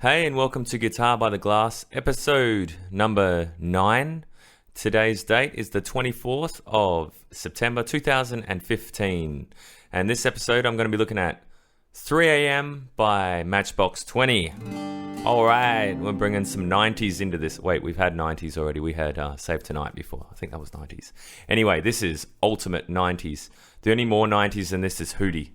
Hey, and welcome to Guitar by the Glass, episode number 9. Today's date is the 24th of September 2015. And this episode, I'm going to be looking at 3 a.m. by Matchbox 20. All right, we're bringing some 90s into this. Wait, we've had 90s already. We had Save Tonight before. I think that was 90s. Anyway, this is ultimate 90s. The only more 90s than this is Hootie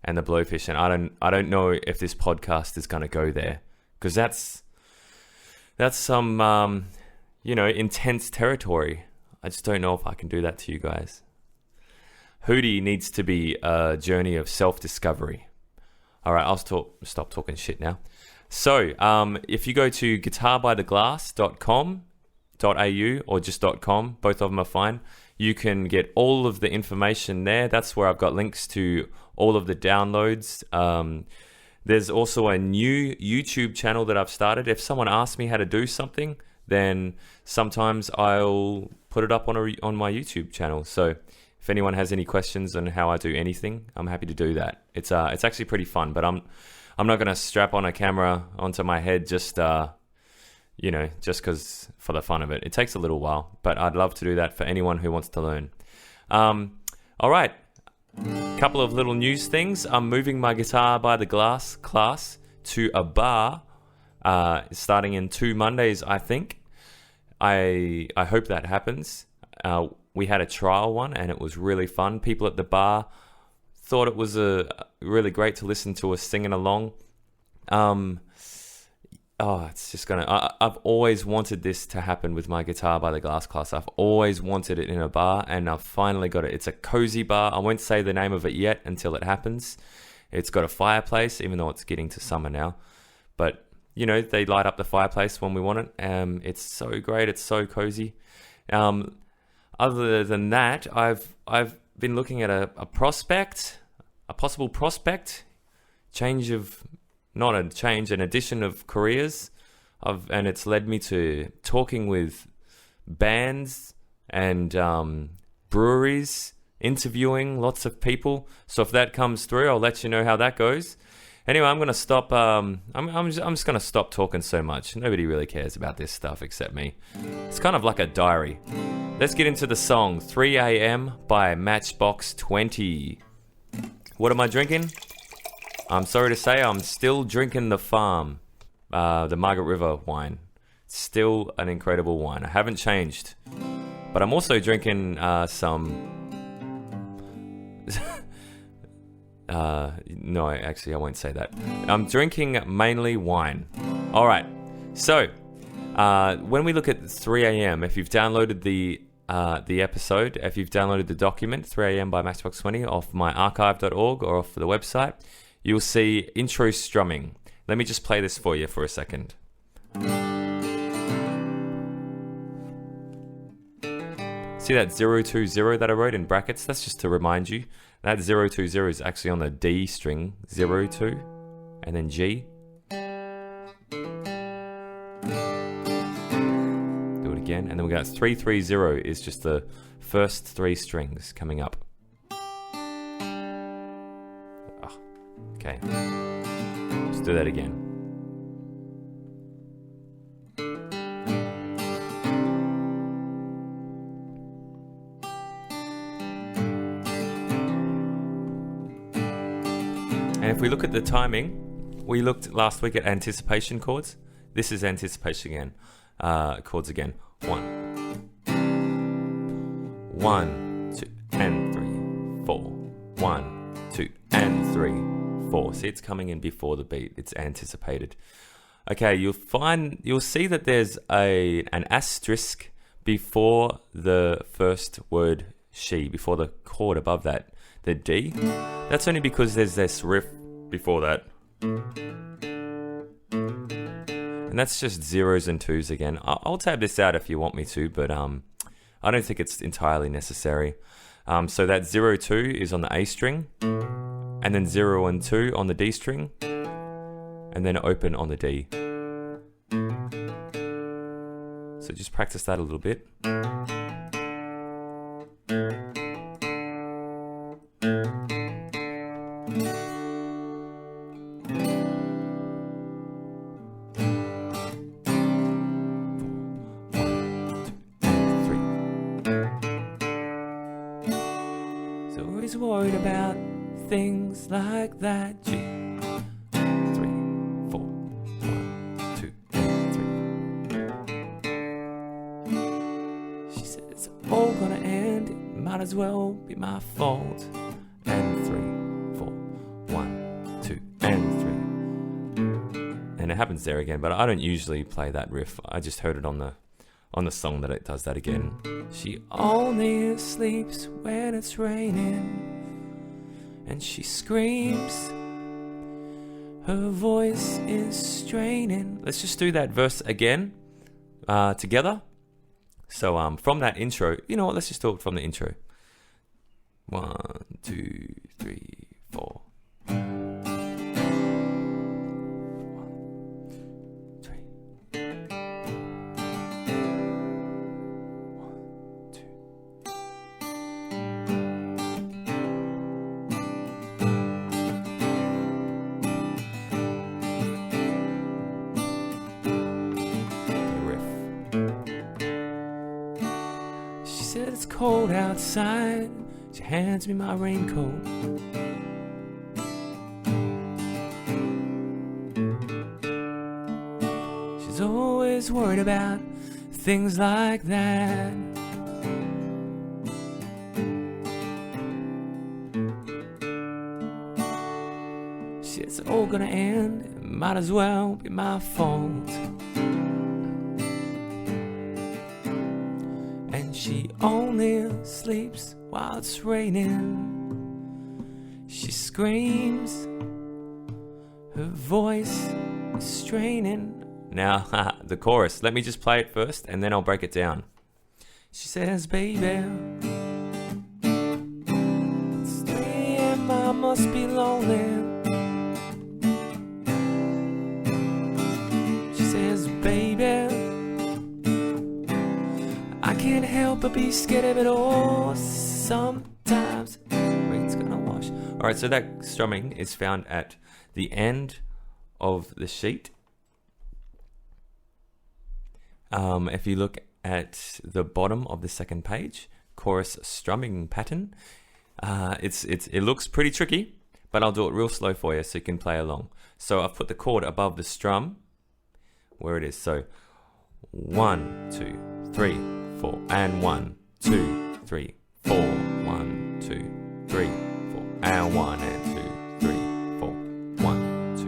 and the Blowfish. And I don't know if this podcast is going to go there. Because that's some, intense territory. I just don't know if I can do that to you guys. Hootie needs to be a journey of self-discovery. All right, I'll stop talking shit now. So, if you go to guitarbytheglass.com.au or just .com, both of them are fine. You can get all of the information there. That's where I've got links to all of the downloads. There's also a new YouTube channel that I've started. If someone asks me how to do something, then sometimes I'll put it up on my YouTube channel. So if anyone has any questions on how I do anything, I'm happy to do that. It's actually pretty fun, but I'm not going to strap on a camera onto my head just because for the fun of it. It takes a little while, but I'd love to do that for anyone who wants to learn. All right. Couple of little news things. I'm moving my Guitar by the Glass class to a bar starting in 2 Mondays, I think. I hope that happens. We had a trial one and it was really fun. People at the bar thought it was really great to listen to us singing along. It's just I've always wanted this to happen with my Guitar by the Glass class. I've always wanted it in a bar, and I've finally got it. It's a cozy bar. I won't say the name of it yet until it happens. It's got a fireplace, even though it's getting to summer now. But, they light up the fireplace when we want it. It's so great. It's so cozy. Other than that, I've been looking at a possible prospect, an addition of careers, and it's led me to talking with bands and breweries, interviewing lots of people. So if that comes through, I'll let you know how that goes. Anyway, I'm gonna stop. I'm just gonna stop talking so much. Nobody really cares about this stuff except me. It's kind of like a diary. Let's get into the song 3 a.m. by Matchbox 20. What am I drinking? I'm sorry to say I'm still drinking the Farm, the Margaret River wine. It's still an incredible wine. I haven't changed. But I'm also drinking some... No, actually I won't say that. I'm drinking mainly wine. All right. So, when we look at 3 a.m., if you've downloaded the episode, if you've downloaded the document, 3 a.m. by Matchbox 20 off my archive.org or off the website, you'll see intro strumming. Let me just play this for you for a second. See that 020 that I wrote in brackets? That's just to remind you. That 020 is actually on the D string, 02, and then G. Do it again, and then we got 330 is just the first 3 strings coming up. Okay, let's do that again. And if we look at the timing, we looked last week at anticipation chords. This is anticipation again. Chords again. 1, 2, and 3, 4. 1, 2, and 3. 4. See, it's coming in before the beat. It's anticipated. Okay, you'll see that there's an asterisk before the first word she, before the chord above that, the D. That's only because there's this riff before that. And that's just zeros and twos again. I'll tab this out if you want me to, but I don't think it's entirely necessary. So that 02 is on the A string, and then 0 and 2 on the D string, and then open on the D. So just practice that a little bit. worried about things like that. G, 3, 4, 1, 2, 3. She said it's all gonna end, it might as well be my fault. And 3, 4, 1, 2, and 3. And it happens there again, but I don't usually play that riff. I just heard it on the song that it does that again. She only sleeps when it's raining, and she screams. Her voice is straining. Let's just do that verse again together. So from that intro, you know what? Let's just do it from the intro. 1, 2, 3, 4. 1, 2, 3. She said it's cold outside. She hands me my raincoat. She's always worried about things like that. She said it's all gonna end, it might as well be my fault. And she only sleeps while it's raining. She screams. Her voice is straining. Now, the chorus. Let me just play it first, and then I'll break it down. She says, baby, it's 3 a.m., I must be lonely. She says, baby, I can't help but be scared of it all. Sometimes rain's gonna wash. Alright, so that strumming is found at the end of the sheet. If you look at the bottom of the second page, chorus strumming pattern, it looks pretty tricky, but I'll do it real slow for you so you can play along. So I've put the chord above the strum where it is. So 1, 2, 3, 4, and 1, 2, 3, 4, 1, 2, 3, 4, and 1, and 2, 3, 4, 1, 2.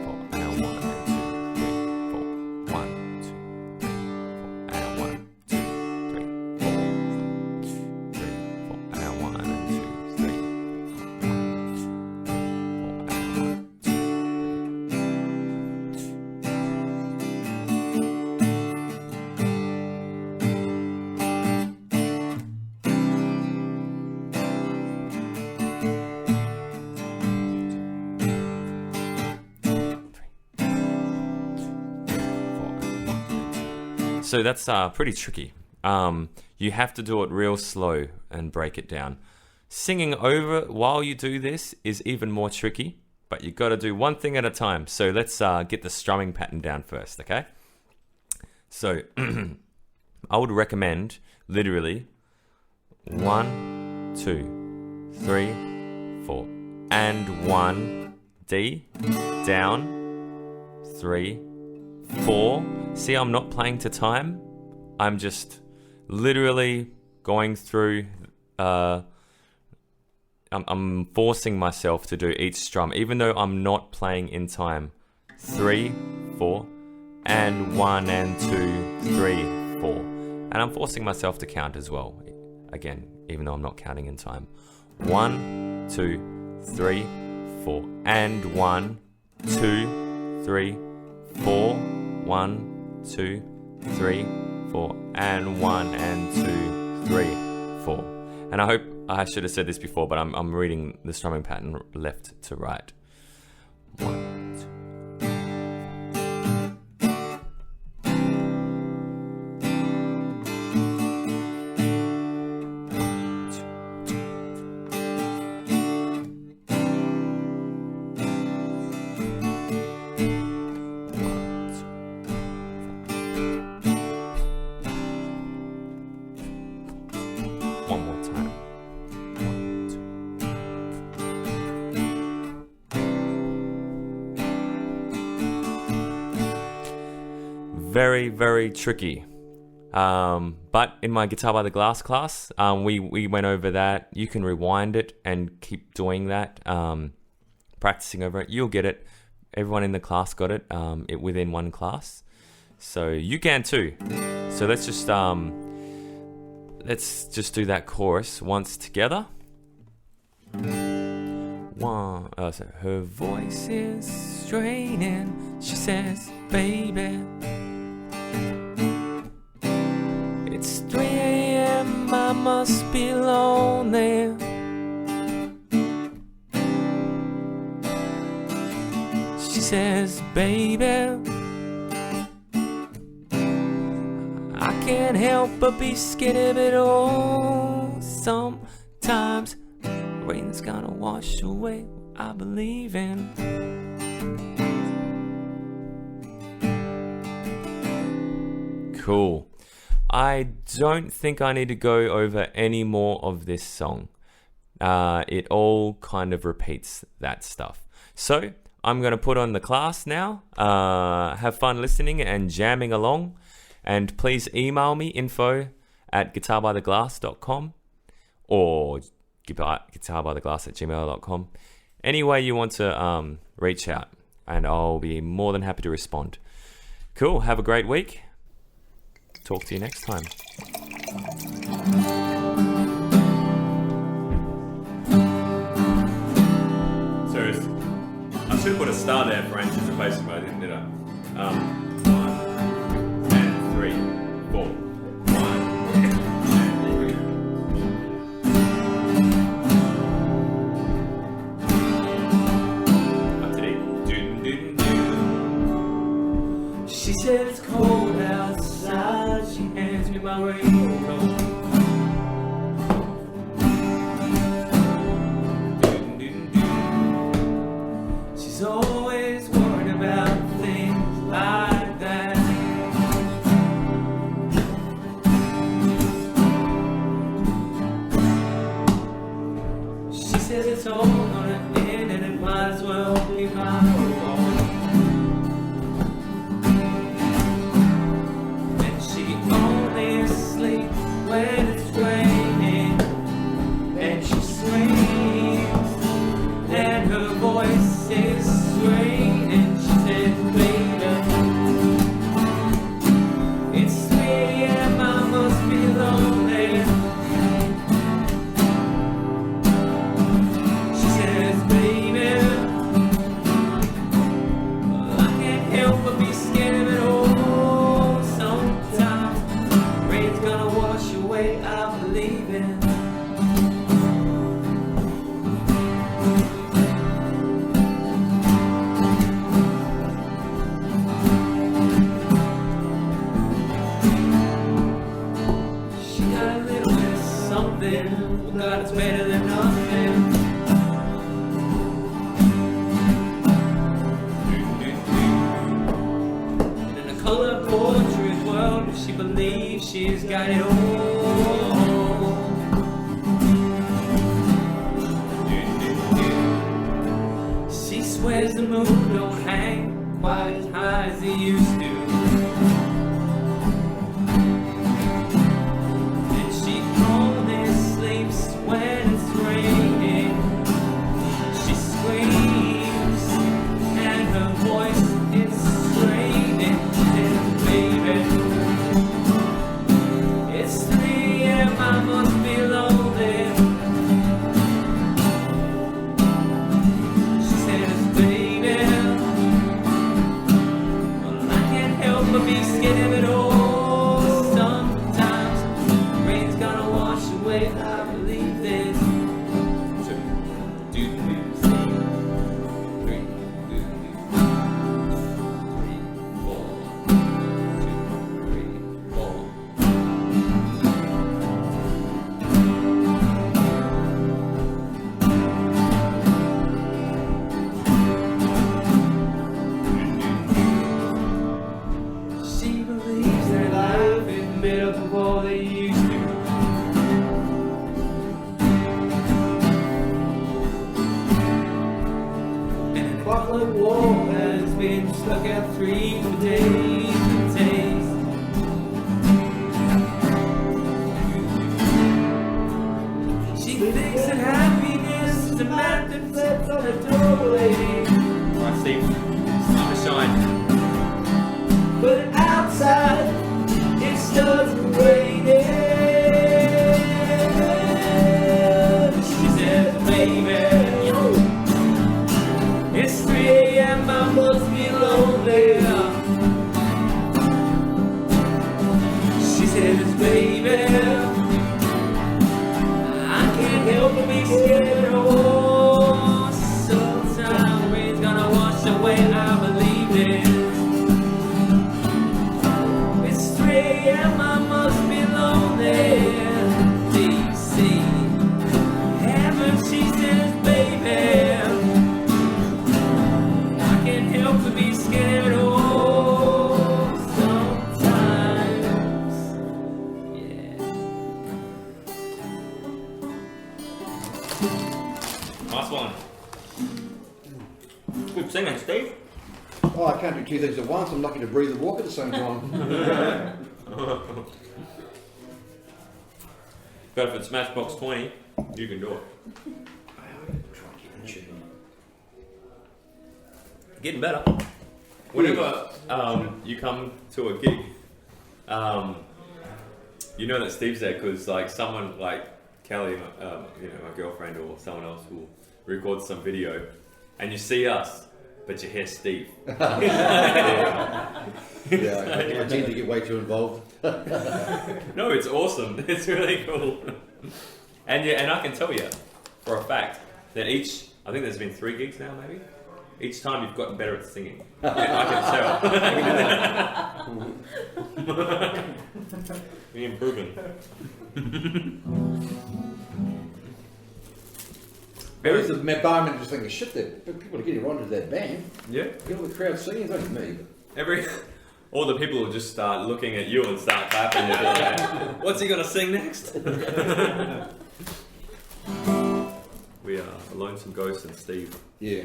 4, and 1, and 2, 3, 4, 1, 2, 3, 4, and 1, 2, 3, 4, 3, 4, and 1, and 2, 3, 4, and 1, 2. So that's pretty tricky. You have to do it real slow and break it down. Singing over while you do this is even more tricky, but you've got to do one thing at a time. So let's get the strumming pattern down first, okay? So I would recommend literally 1, 2, 3, 4, and 1, D, down, 3, 4. See, I'm not playing to time. I'm just literally going through. I'm forcing myself to do each strum, even though I'm not playing in time. 3, 4, and 1, and 2, 3, 4. And I'm forcing myself to count as well. Again, even though I'm not counting in time. 1, 2, 3, 4, and 1, 2, 3, 4, 1, 2, 3, 4, and 1, and 2, 3, 4. And I hope I should have said this before, but I'm reading the strumming pattern left to right. 1, 2. very, very tricky. But in my Guitar by the Glass class, we went over that. You can rewind it and keep doing that, practicing over it. You'll get it. Everyone in the class got it, within one class. So you can too. So let's just do that chorus once together. So her voice is straining. She says, baby, it's 3 a.m. I must be lonely. She says, baby, I can't help but be scared of it all. Sometimes rain's gonna wash away what I believe in. Cool. I don't think I need to go over any more of this song. It all kind of repeats that stuff. So I'm going to put on the class now. Have fun listening and jamming along. And please email me info@guitarbytheglass.com or guitarbytheglass@gmail.com. Any way you want to reach out, and I'll be more than happy to respond. Cool. Have a great week. Talk to you next time. Seriously, I should have put a star there for anticipation, but I didn't, did I? 1 and 3, 4. 1 and 3. Up to date. She said it's cold outside. She hands me my raincoat. She's always worried about things like that. She says it's all gonna end and it might as well be my fault. And she only sleeps when it's raining, and she screams, and her voice is straining. She says, baby, it's 3 a.m. I must be lonely. She says, baby, I can't help but be scared of it all. Sometimes rain's gonna wash away, I believe in. She got a little bit of something, God, it's better than nothing. And in a color portrait world, she believes she's got it all. She swears the moon don't hang quite as high as it used to. And she only sleeps when it's raining. She screams and her voice is straining. And baby, it's 3 a.m. I must be lonely. She says, baby, well, I can't help but be scared of it all. Sometimes rain's gonna wash away, I believe this. 2, 2, 3, 4, 2, 3, 4. She believes that life is made up of all they used to. And a clock like wall has been stuck out 3 for days and days. Captain flaps on a doorway. Alright, Steve, it's time to shine. But outside it starts raining. She says, baby, it's 3 a.m. I must be lonely. She says, baby, I can't help but be scared. Oh, sometime rain's gonna wash away, I believe it. It's 3 a.m. I must be lonely. DC, heaven, she says, baby, I can't help but be scared. Oh, sometimes, yeah. Nice one. Good singing, Steve. Oh, I can't do two things at once. I'm lucky to breathe and walk at the same time. But if it's Matchbox 20, you can do it. Try and keep the tune. Getting better. Whenever you come to a gig, you know that Steve's there because like someone like Kelly, my girlfriend or someone else will record some video, and you see us, but you hear Steve. Yeah, I tend to get way too involved. No, it's awesome. It's really cool. And I can tell you for a fact that I think there's been 3 gigs now maybe. Each time you've gotten better at singing. I can tell. You're improving. There is a environment just thinking, shit, people are getting onto that band. Yeah. Get all the crowd singing, it's only me. All the people will just start looking at you and start clapping. Like, what's he gonna sing next? We are a lonesome ghost and Steve. Yeah.